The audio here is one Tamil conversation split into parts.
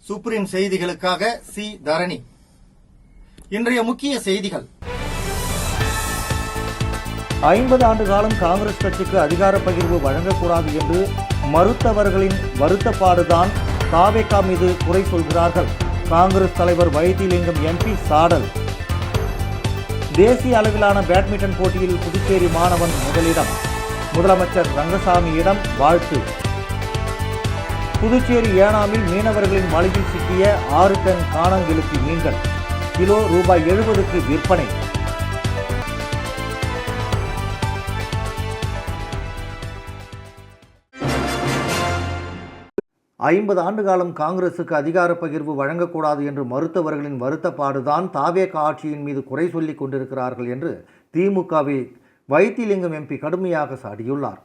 சுப்ரீம் செய்திகளுக்காக சி தரணி. இன்றைய முக்கிய செய்திகள். 50 ஆண்டு காலம் காங்கிரஸ் கட்சிக்கு அதிகார பகிர்வு வழங்கக்கூடாது என்று மறுத்தவர்களின் வருத்தப்பாடுதான் தாவேகா மீது குறை சொல்கிறார்கள். காங்கிரஸ் தலைவர் வைத்திலிங்கம் எம்பி சாடல். தேசிய அளவிலான பேட்மிண்டன் போட்டியில் புதுச்சேரி மாணவன் முதலிடம். முதலமைச்சர் ரங்கசாமியிடம் வாழ்த்து. புதுச்சேரி ஏனாமில் மீனவர்களின் வலையில் சிக்கிய 6 டன் காணாங்கெழுத்தி மீன்கள் கிலோ ரூபாய் 70க்கு விற்பனை. ஐம்பது ஆண்டு காலம் காங்கிரசுக்கு அதிகார பகிர்வு வழங்கக்கூடாது என்று மறுத்தவர்களின் வருத்தப்பாடுதான் தாவேகா ஆட்சியின் மீது குறை சொல்லிக் கொண்டிருக்கிறார்கள் என்று திமுகவை வைத்திலிங்கம் எம்பி கடுமையாக சாடியுள்ளார்.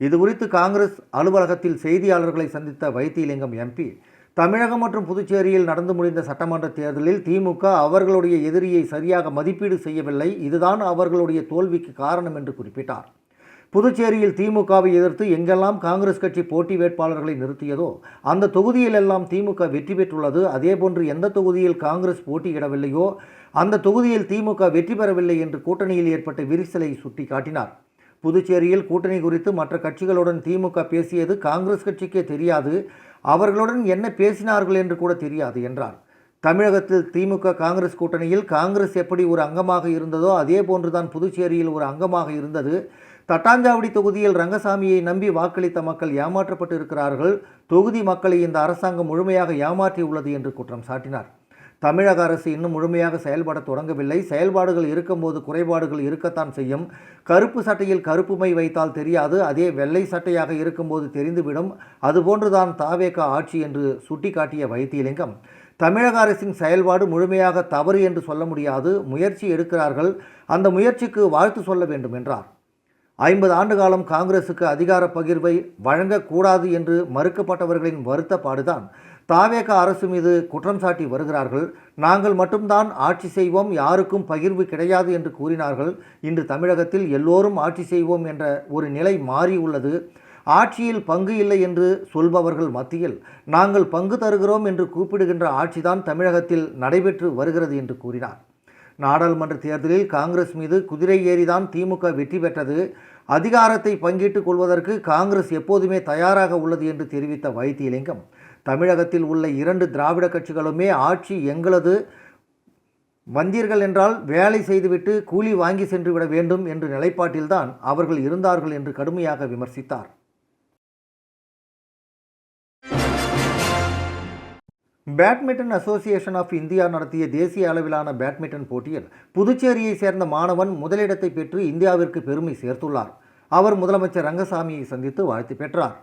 இதுகுறித்து காங்கிரஸ் அலுவலகத்தில் செய்தியாளர்களை சந்தித்த வைத்திலிங்கம் எம்பி, தமிழகம் மற்றும் புதுச்சேரியில் நடந்து முடிந்த சட்டமன்ற தேர்தலில் திமுக அவர்களுடைய எதிரியை சரியாக மதிப்பீடு செய்யவில்லை, இதுதான் அவர்களுடைய தோல்விக்கு காரணம் என்று குறிப்பிட்டார். புதுச்சேரியில் திமுகவை எதிர்த்து எங்கெல்லாம் காங்கிரஸ் கட்சி போட்டி வேட்பாளர்களை நிறுத்தியதோ அந்த தொகுதியிலெல்லாம் திமுக வெற்றி பெற்றுள்ளது. அதேபோன்று எந்த தொகுதியில் காங்கிரஸ் போட்டியிடவில்லையோ அந்த தொகுதியில் திமுக வெற்றி பெறவில்லை என்று கூட்டணியில் ஏற்பட்ட விரிசலை சுட்டி காட்டினார். புதுச்சேரியில் கூட்டணி குறித்து மற்ற கட்சிகளுடன் திமுக பேசியது காங்கிரஸ் கட்சிக்கே தெரியாது, அவர்களுடன் என்ன பேசினார்கள் என்று கூட தெரியாது என்றார். தமிழகத்தில் திமுக காங்கிரஸ் கூட்டணியில் காங்கிரஸ் எப்படி ஒரு அங்கமாக இருந்ததோ அதே போன்றுதான் புதுச்சேரியில் ஒரு அங்கமாக இருந்தது. தட்டாஞ்சாவடி தொகுதியில் ரங்கசாமியை நம்பி வாக்களித்த மக்கள் ஏமாற்றப்பட்டு இருக்கிறார்கள். தொகுதி மக்களை இந்த அரசாங்கம் முழுமையாக ஏமாற்றியுள்ளது என்று குற்றம் சாட்டினார். தமிழக அரசு இன்னும் முழுமையாக செயல்பட தொடங்கவில்லை. செயல்பாடுகள் இருக்கும்போது குறைபாடுகள் இருக்கத்தான் செய்யும். கருப்பு சட்டையில் கருப்பு மை வைத்தால் தெரியாது, அதே வெள்ளை சட்டையாக இருக்கும்போது தெரிந்துவிடும். அதுபோன்றுதான் தாவேகா ஆட்சி என்று சுட்டிக்காட்டிய வைத்திலிங்கம், தமிழக அரசின் செயல்பாடு முழுமையாக தவறு என்று சொல்ல முடியாது, முயற்சி எடுக்கிறார்கள், அந்த முயற்சிக்கு வாழ்த்து சொல்ல வேண்டும் என்றார். 50 ஆண்டு காலம் காங்கிரசுக்கு அதிகார பகிர்வை வழங்கக்கூடாது என்று மறுக்கப்பட்டவர்களின் வருத்தப்பாடுதான் தாவேகா அரசு மீது குற்றம் சாட்டி வருகிறார்கள். நாங்கள் மட்டும்தான் ஆட்சி செய்வோம், யாருக்கும் பகிர்வு கிடையாது என்று கூறினார்கள். இன்று தமிழகத்தில் எல்லோரும் ஆட்சி செய்வோம் என்ற ஒரு நிலை மாறியுள்ளது. ஆட்சியில் பங்கு இல்லை என்று சொல்பவர்கள் மத்தியில் நாங்கள் பங்கு தருகிறோம் என்று கூப்பிடுகின்ற ஆட்சிதான் தமிழகத்தில் நடைபெற்று வருகிறது என்று கூறினார். நாடாளுமன்ற தேர்தலில் காங்கிரஸ் மீது குதிரை ஏறிதான் திமுக வெற்றி பெற்றது. அதிகாரத்தை பங்கிட்டுக் கொள்வதற்கு காங்கிரஸ் எப்போதுமே தயாராக உள்ளது என்று தெரிவித்த வைத்திலிங்கம், தமிழகத்தில் உள்ள 2 திராவிட கட்சிகளுமே ஆட்சி எங்களது, வந்தீர்கள் என்றால் வேலை செய்துவிட்டு கூலி வாங்கி சென்று விட வேண்டும் என்ற நிலைப்பாட்டில்தான் அவர்கள் இருந்தார்கள் என்று கடுமையாக விமர்சித்தார். பேட்மிண்டன் அசோசியேஷன் ஆஃப் இந்தியா நடத்திய தேசிய அளவிலான பேட்மிண்டன் போட்டியில் புதுச்சேரியை சேர்ந்த மாணவன் முதலிடத்தை பெற்று இந்தியாவிற்கு பெருமை சேர்த்துள்ளார். அவர் முதலமைச்சர் ரங்கசாமியை சந்தித்து வாழ்த்து பெற்றார்.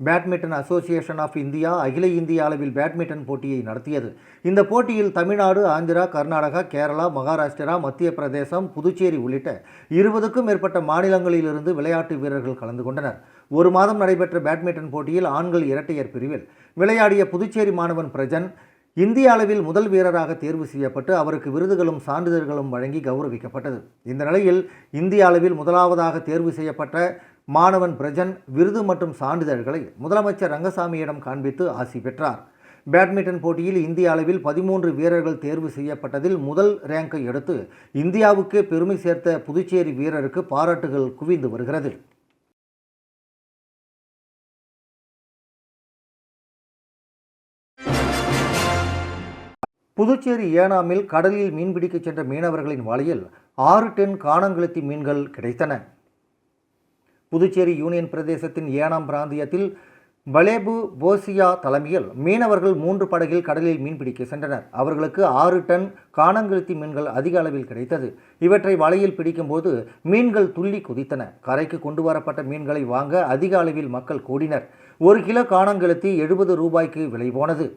பேட்மிண்டன் அசோசியேஷன் ஆஃப் இந்தியா அகில இந்திய அளவில் பேட்மிண்டன் போட்டியை நடத்தியது. இந்த போட்டியில் தமிழ்நாடு, ஆந்திரா, கர்நாடகா, கேரளா, மகாராஷ்டிரா, மத்திய பிரதேசம், புதுச்சேரி உள்ளிட்ட 20க்கும் மேற்பட்ட மாநிலங்களிலிருந்து விளையாட்டு வீரர்கள் கலந்து கொண்டனர். 1 மாதம் நடைபெற்ற பேட்மிண்டன் போட்டியில் ஆண்கள் இரட்டையர் பிரிவில் விளையாடிய புதுச்சேரி மாணவன் பிரஜன் இந்திய அளவில் முதல் வீரராக தேர்வு செய்யப்பட்டு அவருக்கு விருதுகளும் சான்றிதழ்களும் வழங்கி கௌரவிக்கப்பட்டது. இந்த நிலையில் இந்திய அளவில் முதலாவதாக தேர்வு செய்யப்பட்ட மாணவன் பிரஜன் விருது மற்றும் சான்றிதழ்களை முதலமைச்சர் ரங்கசாமியிடம் காண்பித்து ஆசி பெற்றார். பேட்மிண்டன் போட்டியில் இந்திய அளவில் 13 வீரர்கள் தேர்வு செய்யப்பட்டதில் முதல் ரேங்கை எடுத்து இந்தியாவுக்கே பெருமை சேர்த்த புதுச்சேரி வீரருக்கு பாராட்டுகள் குவிந்து வருகிறது. புதுச்சேரி ஏனாமில் கடலில் மீன்பிடிக்க சென்ற மீனவர்களின் வலையில் 6 டன் காணாங்கெழுத்தி மீன்கள் கிடைத்தன. புதுச்சேரி யூனியன் பிரதேசத்தின் ஏனாம் பிராந்தியத்தில் பலேபு போசியா தலைமையில் மீனவர்கள் 3 படகில் கடலில் மீன்பிடிக்க சென்றனர். அவர்களுக்கு 6 டன் காணாங்கெழுத்தி மீன்கள் அதிக அளவில் கிடைத்தது. இவற்றை வலையில் பிடிக்கும்போது மீன்கள் துள்ளி குதித்தன. கரைக்கு கொண்டு வரப்பட்ட மீன்களை வாங்க அதிக அளவில் மக்கள் கூடினர். 1 கிலோ காணாங்கெழுத்தி 70 ரூபாய்க்கு விலை போனது.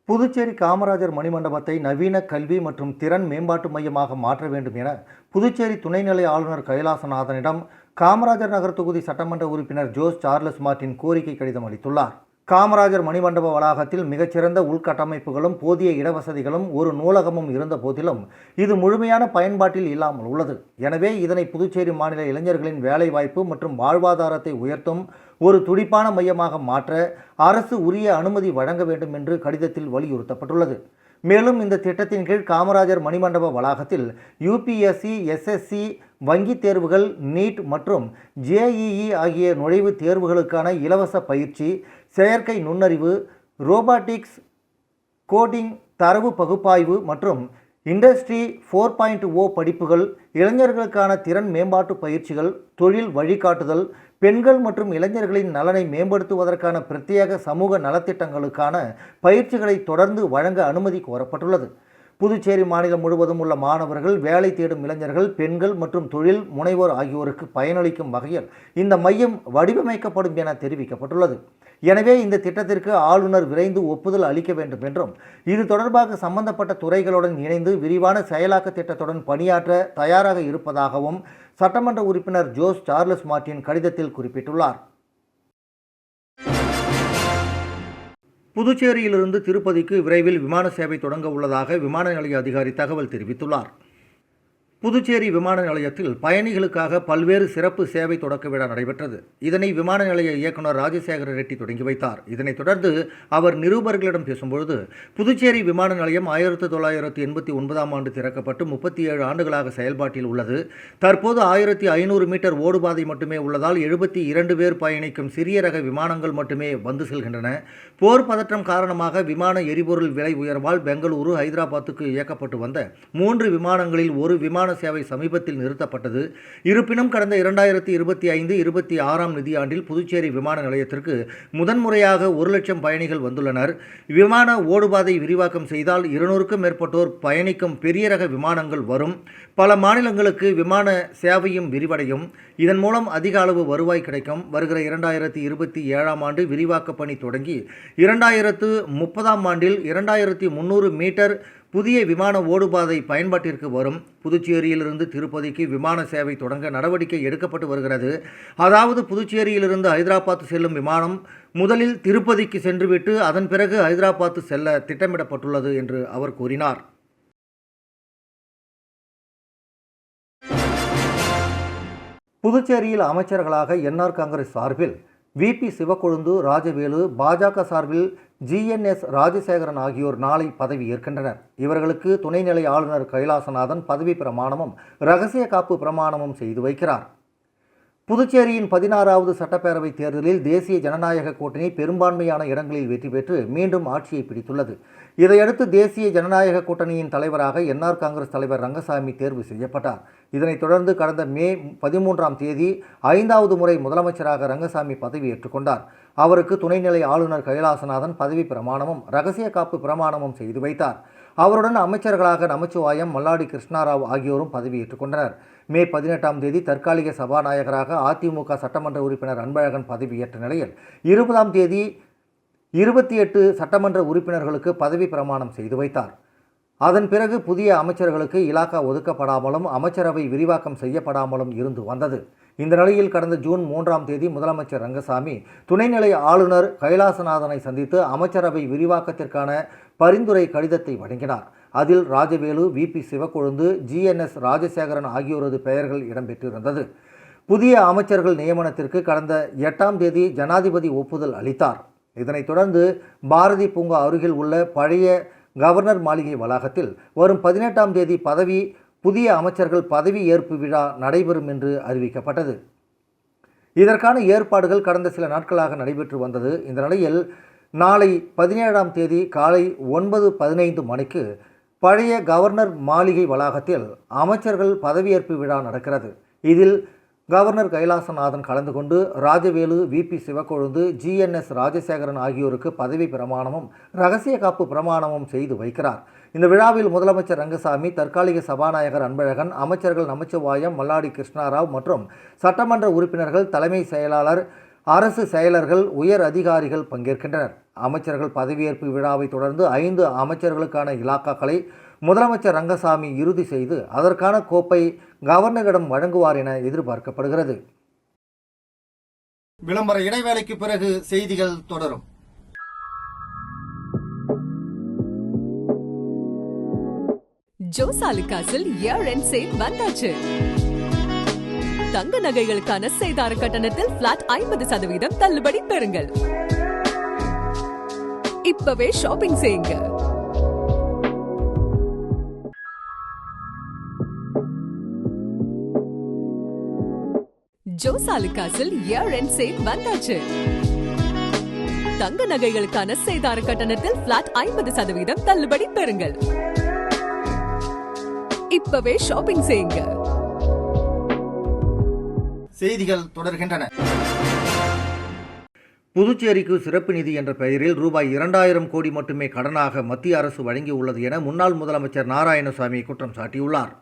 புதுச்சேரி காமராஜர் மணிமண்டபத்தை நவீன கல்வி மற்றும் திறன் மேம்பாட்டு மையமாக மாற்ற வேண்டும் என புதுச்சேரி துணைநிலை ஆளுநர் கைலாசநாதனிடம் காமராஜர் நகர் தொகுதி சட்டமன்ற உறுப்பினர் ஜோஸ் சார்லஸ் மார்டின் கோரிக்கை கடிதம் அளித்துள்ளார். காமராஜர் மணிமண்டப வளாகத்தில் மிகச்சிறந்த உள்கட்டமைப்புகளும் போதிய இடவசதிகளும் ஒரு நூலகமும் இருந்த போதிலும் இது முழுமையான பயன்பாட்டில் இல்லாமல் உள்ளது. எனவே இதனை புதுச்சேரி மாநில இளைஞர்களின் வேலைவாய்ப்பு மற்றும் வாழ்வாதாரத்தை உயர்த்தும் ஒரு துடிப்பான மையமாக மாற்ற அரசு உரிய அனுமதி வழங்க வேண்டும் என்று கடிதத்தில் வலியுறுத்தப்பட்டுள்ளது. மேலும் இந்த திட்டத்தின் கீழ் காமராஜர் மணிமண்டப வளாகத்தில் யூபிஎஸ்சி, எஸ்எஸ்சி, வங்கி தேர்வுகள், நீட் மற்றும் ஜேஇஇ ஆகிய நுழைவுத் தேர்வுகளுக்கான இலவச பயிற்சி, செயற்கை நுண்ணறிவு, ரோபாட்டிக்ஸ், கோடிங், தரவு பகுப்பாய்வு மற்றும் இண்டஸ்ட்ரி 4.0 படிப்புகள், இளைஞர்களுக்கான திறன் மேம்பாட்டு பயிற்சிகள், தொழில் வழிகாட்டுதல், பெண்கள் மற்றும் இளைஞர்களின் நலனை மேம்படுத்துவதற்கான பிரத்யேக சமூக நலத்திட்டங்களுக்கான பயிற்சிகளை தொடர்ந்து வழங்க அனுமதி கோரப்பட்டுள்ளது. புதுச்சேரி மாநிலம் முழுவதும் உள்ள மாணவர்கள், வேலை தேடும் இளைஞர்கள், பெண்கள் மற்றும் தொழில் முனைவோர் ஆகியோருக்கு பயனளிக்கும் வகையில் இந்த மையம் வடிவமைக்கப்படும் என தெரிவிக்கப்பட்டுள்ளது. எனவே இந்த திட்டத்திற்கு ஆளுநர் விரைந்து ஒப்புதல் அளிக்க வேண்டும் என்றும், இது தொடர்பாக சம்பந்தப்பட்ட துறைகளுடன் இணைந்து விரிவான செயலாக்க திட்டத்துடன் பணியாற்ற தயாராக இருப்பதாகவும் சட்டமன்ற உறுப்பினர் ஜோஸ் சார்லஸ் மார்ட்டின் கடிதத்தில் குறிப்பிட்டுள்ளார். புதுச்சேரியிலிருந்து திருப்பதிக்கு விரைவில் விமான சேவை தொடங்க உள்ளதாக விமான நிலைய அதிகாரி தகவல் தெரிவித்துள்ளார். புதுச்சேரி விமான நிலையத்தில் பயணிகளுக்காக பல்வேறு சிறப்பு சேவை தொடக்க விழா நடைபெற்றது. இதனை விமான நிலைய இயக்குநர் ராஜசேகர ரெட்டி தொடங்கி வைத்தார். இதனைத் தொடர்ந்து அவர் நிருபர்களிடம் பேசும்பொழுது, புதுச்சேரி விமான நிலையம் 1989ஆம் ஆண்டு திறக்கப்பட்டு 37 ஆண்டுகளாக செயல்பாட்டில் உள்ளது. தற்போது 1500 மீட்டர் ஓடுபாதை மட்டுமே உள்ளதால் 72 பேர் பயணிக்கும் சிறிய ரக விமானங்கள் மட்டுமே வந்து செல்கின்றன. போர் பதற்றம் காரணமாக விமான எரிபொருள் விலை உயர்வால் பெங்களூரு, ஹைதராபாத்துக்கு இயக்கப்பட்டு வந்த 3 விமானங்களில் ஒரு விமான சேவை சமீபத்தில் நிறுத்தப்பட்டது. இருப்பினும் கடந்த 2025-26ஆம் நிதியாண்டில் புதுச்சேரி விமான நிலையத்திற்கு முதன்முறையாக 1 லட்சம் பயணிகள் வந்துள்ளனர். விமான ஓடுபாதை விரிவாக்கம் செய்தால் 200க்கும் மேற்பட்டோர் பயணிக்கும் பெரிய ரக விமானங்கள் வரும். பல மாநிலங்களுக்கு விமான சேவையும் விரிவடையும். இதன் மூலம் அதிக அளவு வருவாய் கிடைக்கும். வருகிற 2027ஆம் ஆண்டு விரிவாக்க பணி தொடங்கி 2030ஆம் ஆண்டில் 2300 மீட்டர் புதிய விமான ஓடுபாதை பயன்பாட்டிற்கு வரும். புதுச்சேரியிலிருந்து திருப்பதிக்கு விமான சேவை தொடங்க நடவடிக்கை எடுக்கப்பட்டு வருகிறது. அதாவது புதுச்சேரியிலிருந்து ஹைதராபாத் செல்லும் விமானம் முதலில் திருப்பதிக்கு சென்றுவிட்டு அதன் பிறகு ஹைதராபாத் செல்ல திட்டமிடப்பட்டுள்ளது என்று அவர் கூறினார். புதுச்சேரியில் அமைச்சர்களாக என்ஆர் காங்கிரஸ் சார்பில் விபி சிவக்கொழுந்து, ராஜவேலு, பாஜக சார்பில் GNS ராஜசேகரன் ஆகியோர் நாளை பதவி ஏற்கின்றனர். இவர்களுக்கு துணைநிலை ஆளுநர் கைலாசநாதன் பதவி பிரமாணமும் இரகசிய காப்பு பிரமாணமும் செய்து வைக்கிறார். புதுச்சேரியின் 16வது சட்டப்பேரவை தேர்தலில் தேசிய ஜனநாயக கூட்டணி பெரும்பான்மையான இடங்களில் வெற்றி பெற்று மீண்டும் ஆட்சியை பிடித்துள்ளது. இதையடுத்து தேசிய ஜனநாயக கூட்டணியின் தலைவராக என்ஆர் காங்கிரஸ் தலைவர் ரங்கசாமி தேர்வு செய்யப்பட்டார். இதனைத் தொடர்ந்து கடந்த மே 13ஆம் தேதி 5வது முறை முதலமைச்சராக ரங்கசாமி பதவி ஏற்றுக்கொண்டார். அவருக்கு துணைநிலை ஆளுநர் கைலாசநாதன் பதவி பிரமாணமும் இரகசிய காப்பு பிரமாணமும் செய்து வைத்தார். அவருடன் அமைச்சர்களாக நமச்சிவாயம், மல்லாடி கிருஷ்ணாராவ் ஆகியோரும் பதவியேற்றுக் கொண்டனர். மே 18ஆம் தேதி தற்காலிக சபாநாயகராக அதிமுக சட்டமன்ற உறுப்பினர் அன்பழகன் பதவியேற்ற நிலையில் 20ஆம் தேதி 28 சட்டமன்ற உறுப்பினர்களுக்கு பதவி பிரமாணம் செய்து வைத்தார். அதன் பிறகு புதிய அமைச்சர்களுக்கு இலாக்கா ஒதுக்கப்படாமலும் அமைச்சரவை விரிவாக்கம் செய்யப்படாமலும் இருந்து வந்தது. இந்த நிலையில் கடந்த ஜூன் 3ஆம் தேதி முதலமைச்சர் ரங்கசாமி துணைநிலை ஆளுநர் கைலாசநாதனை சந்தித்து அமைச்சரவை விரிவாக்கத்திற்கான பரிந்துரை கடிதத்தை வழங்கினார். அதில் ராஜவேலு, விபி சிவக்கொழுந்து, GNS ராஜசேகரன் ஆகியோரது பெயர்கள் இடம்பெற்றிருந்தது. புதிய அமைச்சர்கள் நியமனத்திற்கு கடந்த 8ஆம் தேதி ஜனாதிபதி ஒப்புதல் அளித்தார். இதனைத் தொடர்ந்து பாரதி பூங்கா அருகில் உள்ள பழைய கவர்னர் மாளிகை வளாகத்தில் வரும் 18ஆம் தேதி புதிய அமைச்சர்கள் பதவி ஏற்பு விழா நடைபெறும் என்று அறிவிக்கப்பட்டது. இதற்கான ஏற்பாடுகள் கடந்த சில நாட்களாக நடைபெற்று வந்தது. இந்த நிலையில் நாளை 17ஆம் தேதி காலை 9:15 மணிக்கு பழைய கவர்னர் மாளிகை வளாகத்தில் அமைச்சர்கள் பதவியேற்பு விழா நடக்கிறது. இதில் கவர்னர் கைலாசநாதன் கலந்து கொண்டு ராஜவேலு, விபி சிவக்கொழுந்து, GNS ராஜசேகரன் ஆகியோருக்கு பதவி பிரமாணமும் இரகசிய காப்பு பிரமாணமும் செய்து வைக்கிறார். இந்த விழாவில் முதலமைச்சர் ரங்கசாமி, தற்காலிக சபாநாயகர் அன்பழகன், அமைச்சர்கள் நமச்சிவாயம், மல்லாடி கிருஷ்ணாராவ் மற்றும் சட்டமன்ற உறுப்பினர்கள், தலைமை செயலாளர், அரசு செயலர்கள், உயர் அதிகாரிகள் பங்கேற்கின்றனர். அமைச்சர்கள் பதவியேற்பு விழாவை தொடர்ந்து 5 அமைச்சர்களுக்கான இலாக்காக்களை முதலமைச்சர் ரங்கசாமி இறுதி செய்து அதற்கான கோப்பை கவர்னரிடம் வழங்குவார் என எதிர்பார்க்கப்படுகிறது. விளம்பர இடைவேளைக்கு பிறகு செய்திகள் தொடரும். ஜோஸ் ஆலுகாஸில் இயர் எண்ட் சேல் வந்தாச்சு. தங்க நகைகளுக்கான சேதார கட்டணத்தில் பிளாட் 50% தள்ளுபடி பெறுங்கள். இப்பவே ஷாப்பிங் செய்யுங்க. ஜோஸ் ஆலுகாஸில் இயர் எண்ட் சேல் வந்தாச்சு. தங்க நகைகளுக்கான சேதார கட்டணத்தில் பிளாட் 50% தள்ளுபடி பெறுங்கள். இப்பவே ஷாப்பிங் செய்யுங்க. செய்திகள் தொடர்கின்றன. புதுச்சேரிக்கு சிறப்பு நிதி என்ற பெயரில் ரூபாய் 2000 கோடி மட்டுமே கடனாக மத்திய அரசு வழங்கியுள்ளது என முன்னாள் முதலமைச்சர் நாராயணசாமி குற்றம் சாட்டியுள்ளார்.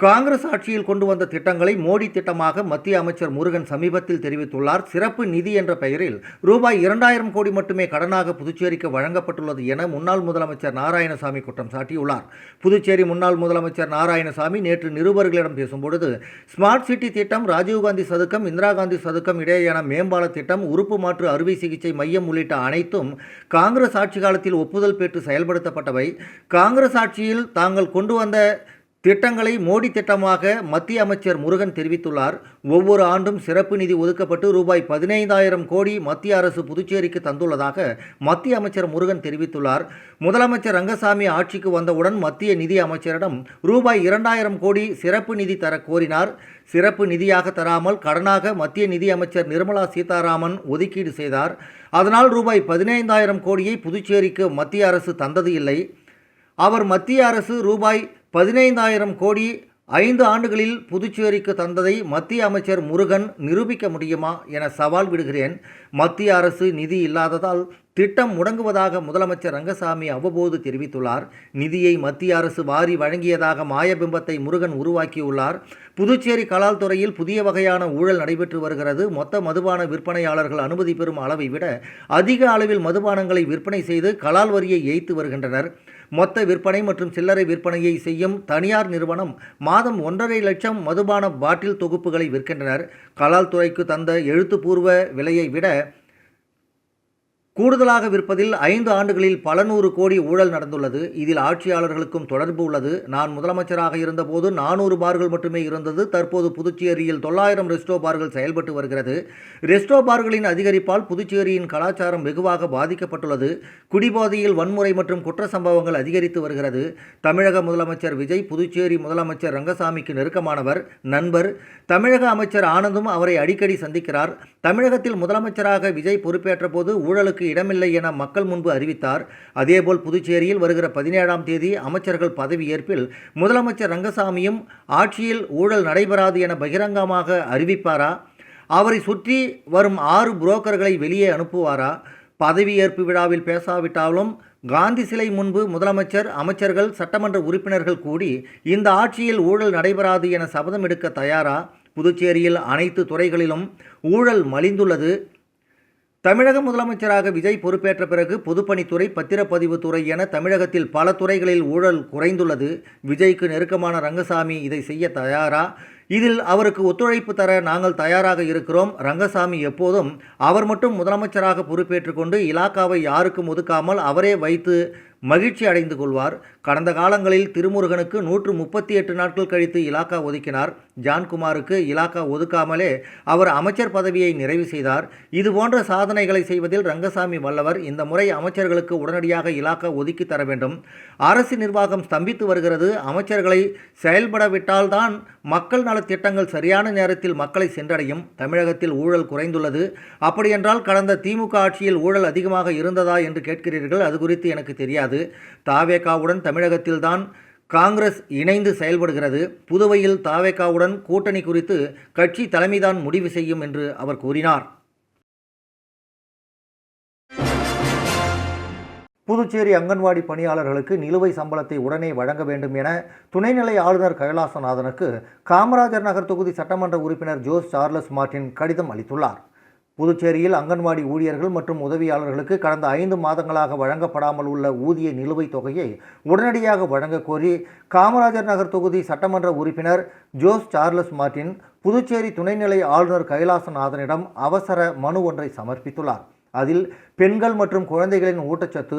காங்கிரஸ் ஆட்சியில் கொண்டு வந்த திட்டங்களை மோடி திட்டமாக மத்திய அமைச்சர் முருகன் சமீபத்தில் தெரிவித்துள்ளார். சிறப்பு நிதி என்ற பெயரில் ரூபாய் 2000 கோடி மட்டுமே கடனாக புதுச்சேரிக்கு வழங்கப்பட்டுள்ளது என முன்னாள் முதலமைச்சர் நாராயணசாமி குற்றம் சாட்டியுள்ளார். புதுச்சேரி முன்னாள் முதலமைச்சர் நாராயணசாமி நேற்று நிருபர்களிடம் பேசும்பொழுது, ஸ்மார்ட் சிட்டி திட்டம், ராஜீவ்காந்தி சதுக்கம், இந்திரா காந்தி சதுக்கம் இடையேயான மேம்பால திட்டம், உறுப்பு மாற்று அறுவை சிகிச்சை மையம் உள்ளிட்ட அனைத்தும் காங்கிரஸ் ஆட்சி காலத்தில் ஒப்புதல் பெற்று செயல்படுத்தப்பட்டவை. காங்கிரஸ் ஆட்சியில் தாங்கள் கொண்டு வந்த திட்டங்களை மோடி திட்டமாக மத்திய அமைச்சர் முருகன் தெரிவித்துள்ளார். ஒவ்வொரு ஆண்டும் சிறப்பு நிதி ஒதுக்கப்பட்டு ரூபாய் 15,000 கோடி மத்திய அரசு புதுச்சேரிக்கு தந்துள்ளதாக மத்திய அமைச்சர் முருகன் தெரிவித்துள்ளார். முதலமைச்சர் ரங்கசாமி ஆட்சிக்கு வந்தவுடன் மத்திய நிதி அமைச்சரிடம் ரூபாய் 2,000 கோடி சிறப்பு நிதி தர கோரினார். சிறப்பு நிதியாக தராமல் கடனாக மத்திய நிதி அமைச்சர் நிர்மலா சீதாராமன் ஒதுக்கீடு செய்தார். அதனால் ரூபாய் 15,000 கோடியை புதுச்சேரிக்கு மத்திய அரசு தந்தது இல்லை. அவர் மத்திய அரசு ரூபாய் 15,000 கோடி 5 ஆண்டுகளில் புதுச்சேரிக்கு தந்ததை மத்திய அமைச்சர் முருகன் நிரூபிக்க முடியுமா என சவால் விடுகிறேன். மத்திய அரசு நிதி இல்லாததால் திட்டம் முடங்குவதாக முதலமைச்சர் ரங்கசாமி அவ்வப்போது தெரிவித்துள்ளார். நிதியை மத்திய அரசு வாரி வழங்கியதாக மாயபிம்பத்தை முருகன் உருவாக்கியுள்ளார். புதுச்சேரி கலால் துறையில் புதிய வகையான ஊழல் நடைபெற்று வருகிறது. மொத்த மதுபான விற்பனையாளர்கள் அனுமதி பெறும் அளவை விட அதிக அளவில் மதுபானங்களை விற்பனை செய்து கலால் வரியை ஏய்த்து வருகின்றனர். மொத்த விற்பனை மற்றும் சில்லறை விற்பனையை செய்யும் தனியார் நிறுவனம் மாதம் 1.5 லட்சம் மதுபான பாட்டில் தொகுப்புகளை விற்கின்றனர். கலால் துறைக்கு தந்த எழுத்துப்பூர்வ விலையை விட கூடுதலாக விற்பதில் 5 ஆண்டுகளில் பல 100 கோடி ஊழல் நடந்துள்ளது. இதில் ஆட்சியாளர்களுக்கும் தொடர்பு உள்ளது. நான் முதலமைச்சராக இருந்தபோது 400 பார்கள் மட்டுமே இருந்தது. தற்போது புதுச்சேரியில் 900 ரெஸ்டோ பார்கள் செயல்பட்டு வருகிறது. ரெஸ்டோ பார்களின் அதிகரிப்பால் புதுச்சேரியின் கலாச்சாரம் வெகுவாக பாதிக்கப்பட்டுள்ளது. குடிபோதையில் வன்முறை மற்றும் குற்ற சம்பவங்கள் அதிகரித்து வருகிறது. தமிழக முதலமைச்சர் விஜய் புதுச்சேரி முதலமைச்சர் ரங்கசாமிக்கு நெருக்கமானவர், நண்பர். தமிழக அமைச்சர் ஆனந்தும் அவரை அடிக்கடி சந்திக்கிறார். தமிழகத்தில் முதலமைச்சராக விஜய் பொறுப்பேற்ற போது ஊழலுக்கு இடமில்லை என மக்கள் முன்பு அறிவித்தார். அதேபோல் புதுச்சேரியில் வருகிற 17ஆம் தேதி அமைச்சர்கள் பதவியேற்பில் முதலமைச்சர் ரங்கசாமியும் ஆட்சியில் ஊழல் நடைபெறாது என பகிரங்கமாக அறிவிப்பாரா? அவரை சுற்றி வரும் 6 புரோக்கர்களை வெளியே அனுப்புவாரா? பதவியேற்பு விழாவில் பேசாவிட்டாலும் காந்தி சிலை முன்பு முதலமைச்சர், அமைச்சர்கள், சட்டமன்ற உறுப்பினர்கள் கூடி இந்த ஆட்சியில் ஊழல் நடைபெறாது என சபதம் எடுக்க தயாரா? புதுச்சேரியில் அனைத்து துறைகளிலும் ஊழல் மலிந்துள்ளது. தமிழக முதலமைச்சராக விஜய் பொறுப்பேற்ற பிறகு பொதுப்பணித்துறை, பத்திரப்பதிவுத்துறை என தமிழகத்தில் பல துறைகளில் ஊழல் குறைந்துள்ளது. விஜய்க்கு நெருக்கமான ரங்கசாமி இதை செய்ய தயாரா? இதில் அவருக்கு ஒத்துழைப்பு தர நாங்கள் தயாராக இருக்கிறோம். ரங்கசாமி எப்போதும் அவர் மட்டும் முதலமைச்சராக பொறுப்பேற்று கொண்டு இலாக்காவை யாருக்கும் ஒதுக்காமல் அவரே வைத்து மகிழ்ச்சி அடைந்து கொள்வார். கடந்த காலங்களில் திருமுருகனுக்கு 138 நாட்கள் கழித்து இலாக்கா ஒதுக்கினார். ஜான்குமாருக்கு இலாக்கா ஒதுக்காமலே அவர் அமைச்சர் பதவியை நிறைவு செய்தார். இதுபோன்ற சாதனைகளை செய்வதில் ரங்கசாமி வல்லவர். இந்த முறை அமைச்சர்களுக்கு உடனடியாக இலாக்கா ஒதுக்கி தர வேண்டும். அரசு நிர்வாகம் ஸ்தம்பித்து வருகிறது. அமைச்சர்களை செயல்படவிட்டால்தான் மக்கள் நல திட்டங்கள் சரியான நேரத்தில் மக்களை சென்றடையும். தமிழகத்தில் ஊழல் குறைந்துள்ளது. அப்படியென்றால் கடந்த திமுக ஆட்சியில் ஊழல் அதிகமாக இருந்ததா என்று கேட்கிறீர்கள். அது குறித்து எனக்கு தெரியாது. தாவேகாவுடன் தமிழகத்தில்தான் காங்கிரஸ் இணைந்து செயல்படுகிறது. புதுவையில் தாவேகாவுடன் கூட்டணி குறித்து கட்சி தலைமைதான் முடிவு செய்யும் என்று அவர் கூறினார். புதுச்சேரி அங்கன்வாடி பணியாளர்களுக்கு நிலுவை சம்பளத்தை உடனே வழங்க வேண்டும் என துணைநிலை ஆளுநர் கைலாசநாதனுக்கு காமராஜர் நகர் தொகுதி சட்டமன்ற உறுப்பினர் ஜோஸ் சார்லஸ் மார்டின் கடிதம் அளித்துள்ளார். புதுச்சேரியில் அங்கன்வாடி ஊழியர்கள் மற்றும் உதவியாளர்களுக்கு கடந்த 5 மாதங்களாக வழங்கப்படாமல் உள்ள ஊதிய நிலுவைத் தொகையை உடனடியாக வழங்க கோரி காமராஜர் நகர் தொகுதி சட்டமன்ற உறுப்பினர் ஜோஸ் சார்லஸ் மார்டின் புதுச்சேரி துணைநிலை ஆளுநர் கைலாசநாதனிடம் அவசர மனு ஒன்றை சமர்ப்பித்துள்ளார். அதில் பெண்கள் மற்றும் குழந்தைகளின் ஊட்டச்சத்து,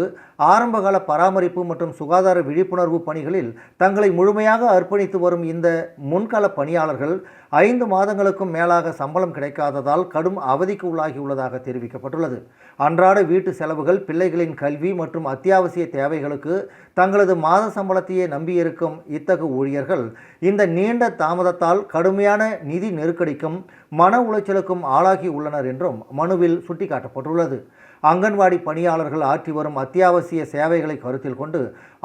ஆரம்பகால பராமரிப்பு மற்றும் சுகாதார விழிப்புணர்வு பணிகளில் தங்களை முழுமையாக அர்ப்பணித்து வரும் இந்த முன்கள பணியாளர்கள் 5 மாதங்களுக்கும் மேலாக சம்பளம் கிடைக்காததால் கடும் அவதிக்கு உள்ளாகியுள்ளதாக தெரிவிக்கப்பட்டுள்ளது. அன்றாட வீட்டு செலவுகள், பிள்ளைகளின் கல்வி மற்றும் அத்தியாவசிய தேவைகளுக்கு தங்களது மாத சம்பளத்தையே நம்பியிருக்கும் இத்தகு ஊழியர்கள் இந்த நீண்ட தாமதத்தால் கடுமையான நிதி நெருக்கடிக்கும் மன உளைச்சலுக்கும் ஆளாகி உள்ளனர் என்றும் மனுவில் சுட்டிக்காட்டப்பட்டுள்ளது. அங்கன்வாடி பணியாளர்கள் ஆற்றி வரும் அத்தியாவசிய சேவைகளை கருத்தில் கொண்டு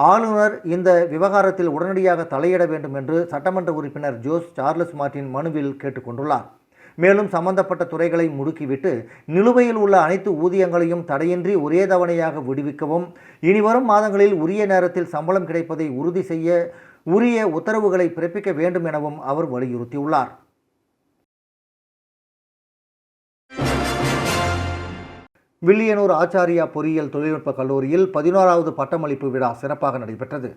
ஆளுநர் இந்த விவகாரத்தில் உடனடியாக தலையிட வேண்டும் என்று சட்டமன்ற உறுப்பினர் ஜோஸ் சார்லஸ் மார்டின் மனுவில் கேட்டுக்கொண்டுள்ளார். மேலும் சம்பந்தப்பட்ட துறைகளை முடுக்கிவிட்டு நிலுவையில் உள்ள அனைத்து ஊதியங்களையும் தடையின்றி ஒரே தவணையாக விடுவிக்கவும், இனிவரும் மாதங்களில் உரிய நேரத்தில் சம்பளம் கிடைப்பதை உறுதி செய்ய உரிய உத்தரவுகளை பிறப்பிக்க வேண்டும் எனவும் அவர் வலியுறுத்தியுள்ளார். வில்லியனூர் ஆச்சாரியா பொறியியல் தொழில்நுட்ப கல்லூரியில் 11வது பட்டமளிப்பு விழா சிறப்பாக நடைபெற்றது.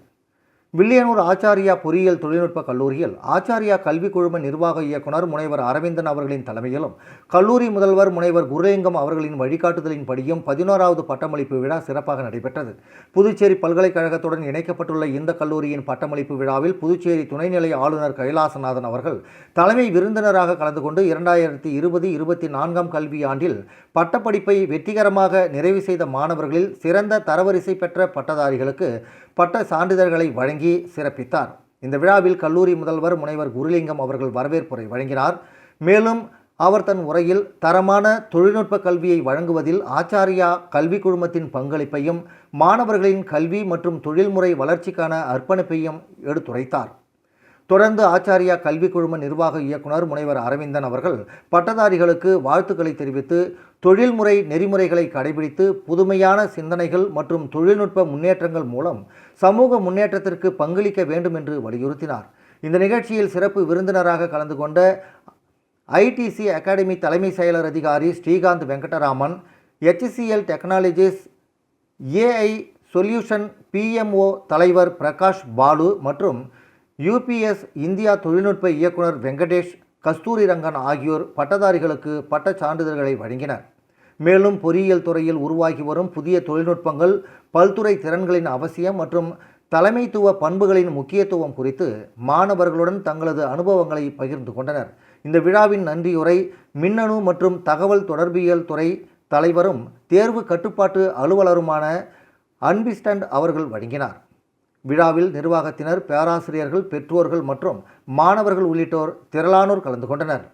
வில்லியனூர் ஆச்சாரியா பொறியியல் தொழில்நுட்ப கல்லூரியில் ஆச்சாரியா கல்விக் குழும நிர்வாக இயக்குனர் முனைவர் அரவிந்தன் அவர்களின் தலைமையிலும் கல்லூரி முதல்வர் முனைவர் குருலிங்கம் அவர்களின் வழிகாட்டுதலின்படியும் 11வது பட்டமளிப்பு விழா சிறப்பாக நடைபெற்றது. புதுச்சேரி பல்கலைக்கழகத்துடன் இணைக்கப்பட்டுள்ள இந்த கல்லூரியின் பட்டமளிப்பு விழாவில் புதுச்சேரி துணைநிலை ஆளுநர் கைலாசநாதன் அவர்கள் தலைமை விருந்தினராக கலந்து கொண்டு 2020-24 கல்வியாண்டில் பட்டப்படிப்பை வெற்றிகரமாக நிறைவு செய்த மாணவர்களில் சிறந்த தரவரிசை பெற்ற பட்டதாரிகளுக்கு பட்ட சான்றிதழ்களை வழங்கி சிறப்பித்தார். இந்த விழாவில் கல்லூரி முதல்வர் முனைவர் குருலிங்கம் அவர்கள் வரவேற்புரை வழங்கினார். மேலும் அவர் தன் உரையில் தரமான தொழில்நுட்ப கல்வியை வழங்குவதில் ஆச்சாரியா கல்வி குழுமத்தின் பங்களிப்பையும் மாணவர்களின் கல்வி மற்றும் தொழில்முறை வளர்ச்சிக்கான அர்ப்பணிப்பையும் எடுத்துரைத்தார். தொடர்ந்து ஆச்சாரியா கல்வி குழும நிர்வாக இயக்குனர் முனைவர் அரவிந்தன் அவர்கள் பட்டதாரிகளுக்கு வாழ்த்துக்களை தெரிவித்து தொழில்முறை நெறிமுறைகளை கடைபிடித்து புதுமையான சிந்தனைகள் மற்றும் தொழில்நுட்ப முன்னேற்றங்கள் மூலம் சமூக முன்னேற்றத்திற்கு பங்களிக்க வேண்டும் என்று வலியுறுத்தினார். இந்த நிகழ்ச்சியில் சிறப்பு விருந்தினராக கலந்து கொண்ட ஐடிசி அகாடமி தலைமை செயலர் அதிகாரி Srikanth Venkataraman, HCL technologies AI solution PMO தலைவர் பிரகாஷ் பாலு மற்றும் UPS இந்தியா தொழில்நுட்ப இயக்குனர் வெங்கடேஷ், கஸ்தூரி ரங்கன் ஆகியோர் பட்டதாரிகளுக்கு பட்டச் சான்றிதழ்களை வழங்கினர். மேலும் பொறியியல் துறையில் உருவாகி வரும் புதிய தொழில்நுட்பங்கள், பல்துறை திறன்களின் அவசியம் மற்றும் தலைமைத்துவ பண்புகளின் முக்கியத்துவம் குறித்து மாணவர்களுடன் தங்களது அனுபவங்களை பகிர்ந்து கொண்டனர். இந்த விழாவின் நன்றியுரை மின்னணு மற்றும் தகவல் தொடர்பியல் துறை தலைவரும் தேர்வு கட்டுப்பாட்டு அலுவலருமான அன்பிஸ்டண்ட் அவர்கள் வழங்கினார். விழாவில் நிர்வாகத்தினர், பேராசிரியர்கள், பெற்றோர்கள் மற்றும் மாணவர்கள் உள்ளிட்டோர் திரளானோர் கலந்து கொண்டனர்.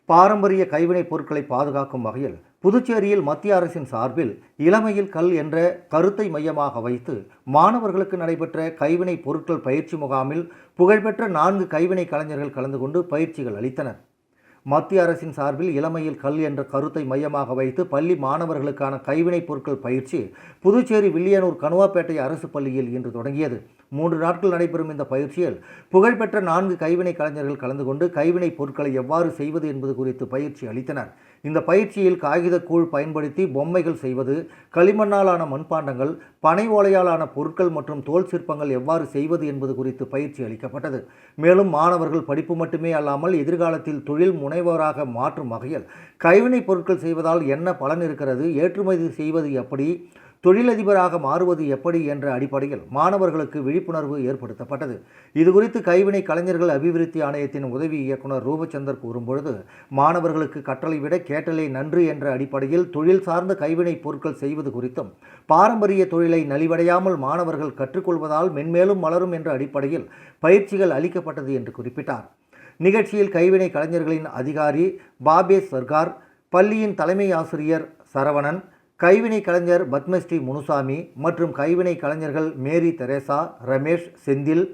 பாரம்பரிய கைவினைப் பொருட்களை பாதுகாக்கும் வகையில் புதுச்சேரியில் மத்திய அரசின் சார்பில் இளமையில் கல் என்ற கருத்தை மையமாக வைத்து மாணவர்களுக்கு நடைபெற்ற கைவினை பொருட்கள் பயிற்சி முகாமில் புகழ்பெற்ற 4 கைவினை கலைஞர்கள் கலந்து கொண்டு பயிற்சிகள் அளித்தனர். மத்திய அரசின் சார்பில் இளமையில் கல் என்ற கருத்தை மையமாக வைத்து பள்ளி மாணவர்களுக்கான கைவினைப் பொருட்கள் பயிற்சி புதுச்சேரி வில்லியனூர் கணுவாப்பேட்டை அரசு பள்ளியில் இன்று தொடங்கியது. 3 நாட்கள் நடைபெறும் இந்த பயிற்சியில் புகழ்பெற்ற 4 கைவினை கலைஞர்கள் கலந்து கொண்டு கைவினைப் பொருட்களை எவ்வாறு செய்வது என்பது குறித்து பயிற்சி அளித்தனர். இந்த பயிற்சியில் காகிதக்கூழ் பயன்படுத்தி பொம்மைகள் செய்வது, களிமண்ணாலான மண்பாண்டங்கள், பனை ஓலையாலான பொருட்கள் மற்றும் தோல் சிற்பங்கள் எவ்வாறு செய்வது என்பது குறித்து பயிற்சி அளிக்கப்பட்டது. மேலும் மாணவர்கள் படிப்பு மட்டுமே அல்லாமல் எதிர்காலத்தில் தொழில் முனைவோராக மாற்றும் வகையில் கைவினைப் பொருட்கள் செய்வதால் என்ன பலன் இருக்கிறது, ஏற்றுமதி செய்வது எப்படி, தொழிலதிபராக மாறுவது எப்படி என்ற அடிப்படையில் மாணவர்களுக்கு விழிப்புணர்வு ஏற்படுத்தப்பட்டது. இதுகுறித்து கைவினை கலைஞர்கள் அபிவிருத்தி ஆணையத்தின் உதவி இயக்குனர் ரூபச்சந்தர் கூறும்பொழுது, மாணவர்களுக்கு கற்றலை விட கேட்டலே நன்று என்ற அடிப்படையில் தொழில் சார்ந்த கைவினைப் பொருட்கள் செய்வது குறித்தும், பாரம்பரிய தொழிலை நலிவடையாமல் மாணவர்கள் கற்றுக்கொள்வதால் மென்மேலும் மலரும் என்ற அடிப்படையில் பயிற்சிகள் அளிக்கப்பட்டது என்று குறிப்பிட்டார். நிகழ்ச்சியில் கைவினை கலைஞர்களின் அதிகாரி பாபேஸ் சர்கார், பள்ளியின் தலைமை ஆசிரியர் சரவணன், கைவினை கலைஞர் பத்மஸ்ரீ முனுசாமி மற்றும் கைவினை கலைஞர்கள் மேரி தெரேசா, ரமேஷ், செந்தில்,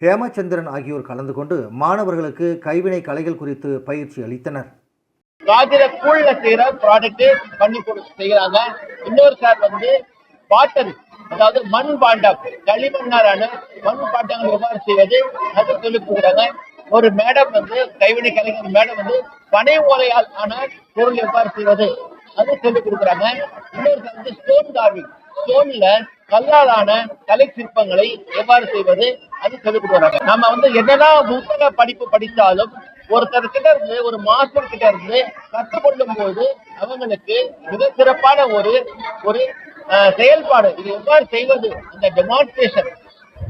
ஹேமச்சந்திரன் ஆகியோர் கலந்து கொண்டு மாணவர்களுக்கு கைவினை கலைகள் குறித்து பயிற்சி அளித்தனர். காகித கூழ்ல செய்யற ப்ராடக்ட் பண்ணி செய்யறாங்க. இன்னொரு சார் பாட்டன், அதாவது மண் பாண்டம், களிமண்ணாலான மண் பாண்டங்கள் எவ்வாறு செய்வது அது சொல்லிக் கொடுக்குறாங்க. ஒரு மேடம் கைவினை கலைஞர் மேடம் பனை ஓலையால் ஆன பொருள் எவ்வாறு செய்வது அது சொல்லிக் கொடுக்குறாங்க. இன்னொரு ஸ்டோன் கார்விங், ஸ்டோன்ல கல்லாலான கலை சிற்பங்களை எவ்வாறு செய்வது அது சொல்லிக் கொடுக்குறாங்க. நம்ம என்னதான் புத்தக படிப்பு படித்தாலும் ஒருத்தர்கிட்ட இருந்து ஒரு மாஸ்டர் கிட்ட இருந்து கற்றுக்கொள்ளும் போது அவங்களுக்கு மிக சிறப்பான ஒரு ஒரு செயல்பாடு, இது எவ்வாறு செய்வது, அந்த டெமான்ஸ்ட்ரேஷன்,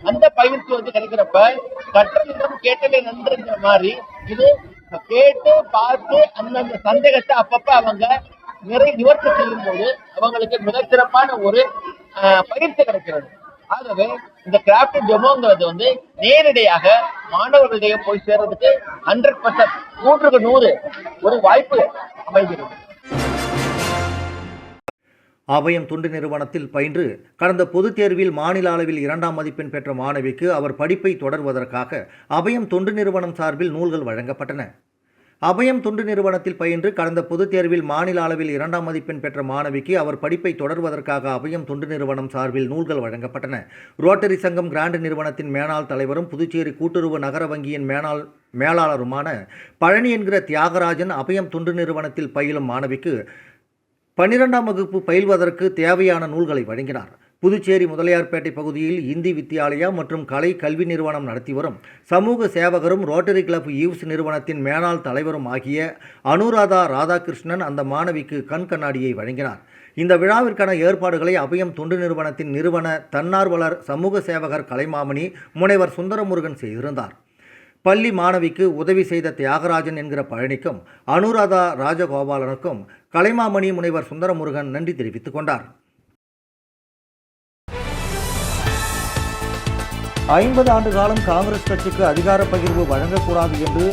அந்த பயிற்சி வந்து கிடைக்கிறப்ப கற்றலிடம் கேட்டலே நன்றுங்கிற மாதிரி இது கேட்டு பார்த்து அந்தந்த சந்தேகத்தை அப்பப்ப அவங்க நிவர்த்தி செய்யும் போது அவங்களுக்கு மிகச்சிறப்பான ஒரு பயிற்சி கிடைக்கிறது. ஆகவே இந்த கிராஃப்ட் டெமோங்கிறது வந்து நேரடியாக மாணவர்களிடையே போய் சேர்றதுக்கு 100% 100% ஒரு வாய்ப்பு அமைகிறது. அபயம் தொண்டு நிறுவனத்தில் பயின்று கடந்த பொதுத் தேர்வில் மாநில அளவில் 2ஆம் மதிப்பெண் பெற்ற மாணவிக்கு அவர் படிப்பை தொடர்வதற்காக அபயம் தொண்டு நிறுவனம் சார்பில் நூல்கள் வழங்கப்பட்டன. அபயம் தொண்டு நிறுவனத்தில் பயின்று கடந்த பொதுத் தேர்வில் மாநில அளவில் 2ஆம் மதிப்பெண் பெற்ற மாணவிக்கு அவர் படிப்பை தொடர்வதற்காக அபயம் தொண்டு நிறுவனம் சார்பில் நூல்கள் வழங்கப்பட்டன. ரோட்டரி சங்கம் கிராண்ட் நிறுவனத்தின் மேனாள் தலைவரும் புதுச்சேரி கூட்டுறவு நகர வங்கியின் மேலாளருமான பழனி என்கிற தியாகராஜன் அபயம் தொண்டு நிறுவனத்தில் பயிலும் மாணவிக்கு 12ஆம் வகுப்பு பயில்வதற்கு தேவையான நூல்களை வழங்கினார். புதுச்சேரி முதலியார்பேட்டை பகுதியில் இந்தி வித்யாலயா மற்றும் கலை கல்வி நிறுவனம் நடத்தி வரும் சமூக சேவகரும் ரோட்டரி கிளப் ஈவ்ஸ் நிறுவனத்தின் மேனாள் தலைவரும் ஆகிய அனுராதா ராதாகிருஷ்ணன் அந்த மாணவிக்கு கண் கண்ணாடியை வழங்கினார். இந்த விழாவிற்கான ஏற்பாடுகளை அபயம் தொண்டு நிறுவனத்தின் நிறுவன தன்னார்வலர் சமூக சேவகர் கலைமாமணி முனைவர் சுந்தரமுருகன் செய்திருந்தார். பள்ளி மாணவிக்கு உதவி செய்த தியாகராஜன் என்கிற பழனிக்கும் அனுராதா ராஜகோபாலனுக்கும் கலைமாமணி முனைவர் சுந்தரமுருகன் நன்றி தெரிவித்துக் கொண்டார். 50 ஆண்டு காலம் காங்கிரஸ் கட்சிக்கு அதிகார பகிர்வு வழங்கக்கூடாது என்று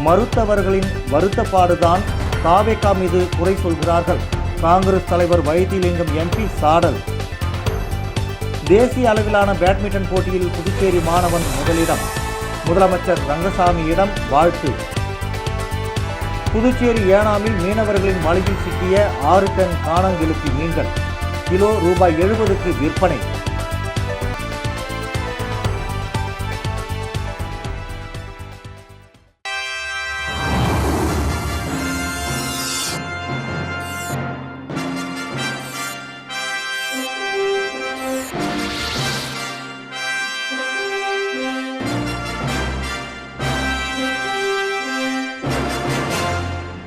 மறுத்தவர்களின் வருத்தப்பாடுதான் தாவேகா மீது குறை சொல்கிறார்கள். காங்கிரஸ் தலைவர் வைத்திலிங்கம் MP சாடல். தேசிய அளவிலான பேட்மிண்டன் போட்டியில் புதுச்சேரி மாணவன் முதலிடம். முதலமைச்சர் ரங்கசாமியிடம் வாழ்த்து. புதுச்சேரி ஏனாமில் மீனவர்களின் வலையில் சிக்கிய 6 டன் காணாங்கெழுத்தி மீன்கள் கிலோ ரூபாய் 70க்கு விற்பனை.